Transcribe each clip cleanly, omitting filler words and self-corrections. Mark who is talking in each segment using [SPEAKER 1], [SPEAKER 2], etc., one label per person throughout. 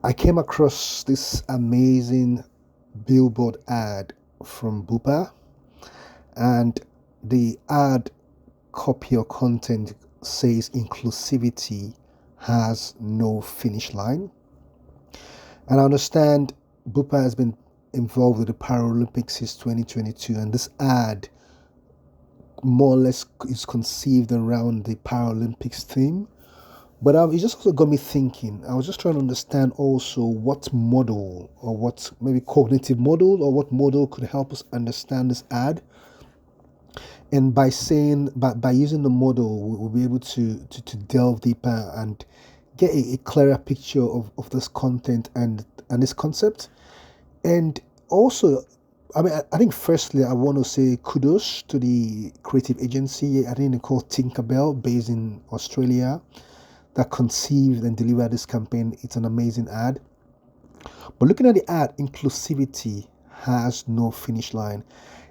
[SPEAKER 1] I came across this amazing billboard ad from Bupa, and the ad copy or content says inclusivity has no finish line. And I understand Bupa has been involved with the Paralympics since 2022, and this ad more or less is conceived around the Paralympics theme. But it just also got me thinking. I was just trying to understand also what model or what maybe cognitive model or what model could help us understand this ad. And by using the model, we'll be able to delve deeper and get a clearer picture of this content and this concept. And also, I think firstly, I want to say kudos to the creative agency. I think they call Tinkerbell, based in Australia, that conceived and delivered this campaign. It's an amazing ad. But looking at the ad, inclusivity has no finish line.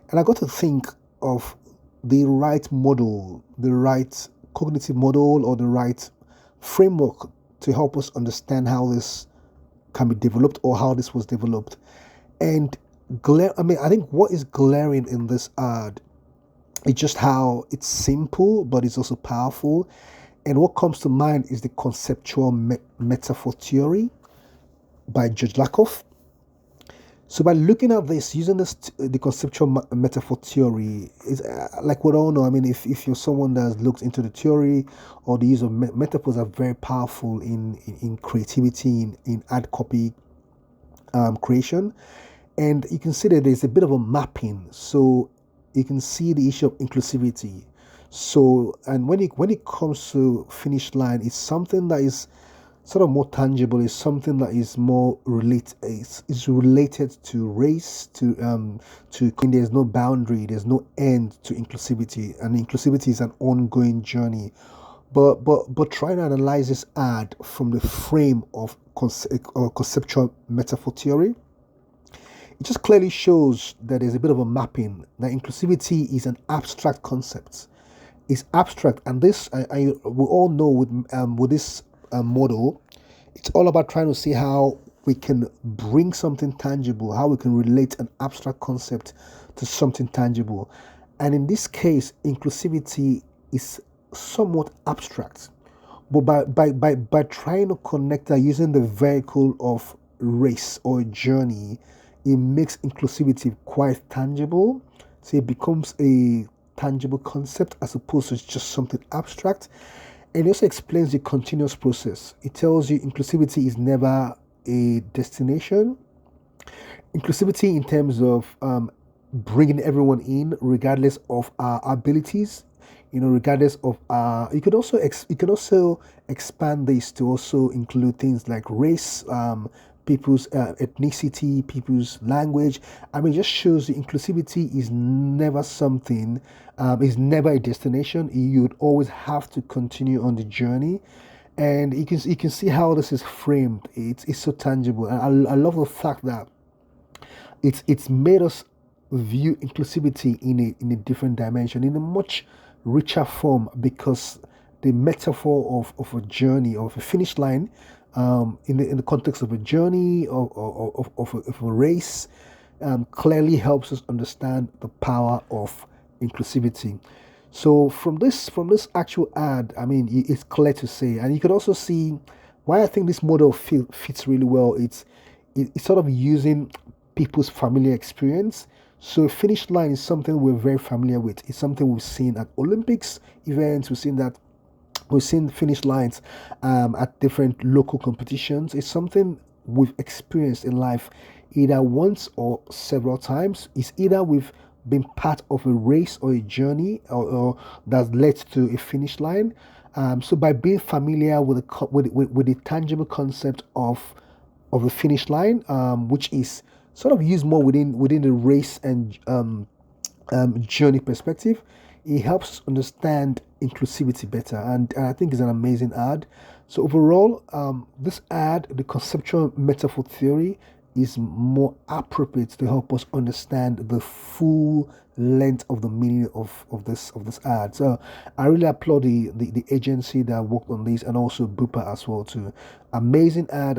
[SPEAKER 1] And I got to think of the right model, the right cognitive model, or the right framework to help us understand how this can be developed or how this was developed. And I think what is glaring in this ad is just how it's simple, but it's also powerful. And what comes to mind is the conceptual metaphor theory by George Lakoff. So by looking at this, using the conceptual metaphor theory, is like we all know. I mean, if you're someone that's looked into the theory or the use of metaphors are very powerful in creativity, in ad copy creation. And you can see that there's a bit of a mapping. So you can see the issue of inclusivity. So, and when it comes to finish line, it's something that is sort of more tangible. It's something that is more related. It's related to race, to there's no boundary, there's no end to inclusivity, and inclusivity is an ongoing journey. But try to analyze this ad from the frame of conceptual metaphor theory. It just clearly shows that there's a bit of a mapping. That inclusivity is an abstract concept. It's abstract, and this we all know with this model, it's all about trying to see how we can bring something tangible, how we can relate an abstract concept to something tangible. And in this case, inclusivity is somewhat abstract. But by trying to connect that using the vehicle of race or journey, it makes inclusivity quite tangible. So it becomes a tangible concept as opposed to just something abstract. And it also explains the continuous process. It tells you inclusivity is never a destination. Inclusivity in terms of bringing everyone in, regardless of our abilities, regardless of you could also expand this to also include things like race, people's ethnicity, people's language. I mean, it just shows the inclusivity is never something, is never a destination. You'd always have to continue on the journey. And you can see how this is framed. It's so tangible. And I love the fact that it's made us view inclusivity in a different dimension, in a much richer form, because the metaphor of a journey, of a finish line, in the context of a journey of a race, clearly helps us understand the power of inclusivity. So from this actual ad, I mean, it's clear to say, and you could also see why I think this model fits really well. It's sort of using people's familiar experience. So finish line is something we're very familiar with. It's something we've seen at Olympics events. We've seen finish lines at different local competitions. It's something we've experienced in life either once or several times. It's either we've been part of a race or a journey or that led to a finish line. So by being familiar with with the tangible concept of the finish line, which is sort of used more within the race and journey perspective, it helps us understand inclusivity better, and I think it's an amazing ad. So overall, this ad, the conceptual metaphor theory, is more appropriate to help us understand the full length of the meaning of this ad. So I really applaud the agency that worked on this, and also Bupa as well too. Amazing ad.